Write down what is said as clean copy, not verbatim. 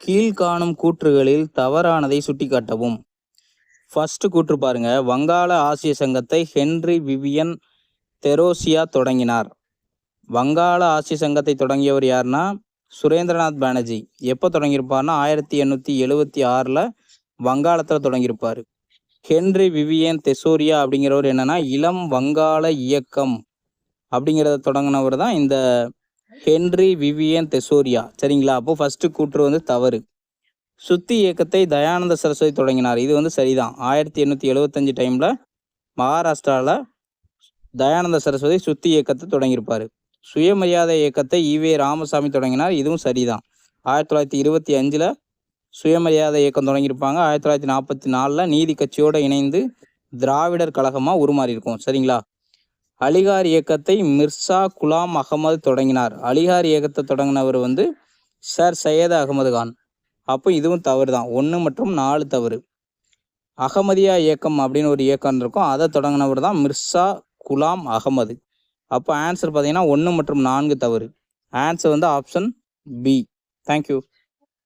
கீழ்காணும் கூற்றுகளில் தவறானதை சுட்டிக்காட்டவும். ஃபர்ஸ்ட் கூற்று பாருங்க, வங்காள ஆசிய சங்கத்தை ஹென்றி விவியன் தெரோசியா தொடங்கினார். வங்காள ஆசிய சங்கத்தை தொடங்கியவர் யாருன்னா சுரேந்திரநாத் பானர்ஜி. எப்போ தொடங்கியிருப்பார்னா 1876 வங்காளத்தில் தொடங்கியிருப்பார். ஹென்றி விவியன் தெசோரியா அப்படிங்கிறவர் என்னன்னா இளம் வங்காள இயக்கம் அப்படிங்கிறத தொடங்கினவர் தான் இந்த ஹென்றி விவியன் தெசோரியா. சரிங்களா? அப்போ ஃபர்ஸ்ட் கூற்று வந்து தவறு. சுத்தி இயக்கத்தை தயானந்த சரஸ்வதி தொடங்கினார். இது வந்து சரிதான். 1875 டைம்ல மகாராஷ்டிராவில் தயானந்த சரஸ்வதி சுத்தி இயக்கத்தை தொடங்கியிருப்பார். சுயமரியாதை இயக்கத்தை ஈவே ராமசாமி தொடங்கினார். இதுவும் சரிதான். 1925 சுயமரியாதை இயக்கம் தொடங்கியிருப்பாங்க. 1944 நீதி கட்சியோடு இணைந்து திராவிடர் கழகமாக உருமாறி இருக்கும். சரிங்களா? அலிகார் இயக்கத்தை மிர்சா குலாம் அகமது தொடங்கினார். அலிகார் இயக்கத்தை தொடங்கினவர் வந்து சர் சையத் அகமது கான். அப்போ இதுவும் தவறு தான். 1 மற்றும் 4 தவறு. அகமதியா இயக்கம் அப்படின்னு ஒரு இயக்கம் இருக்கும், அதை தொடங்கினவர் தான் மிர்சா குலாம் அகமது. அப்போ ஆன்சர் பார்த்தீங்கன்னா 1 மற்றும் 4 தவறு. ஆன்சர் வந்து ஆப்ஷன் பி. தேங்க்யூ.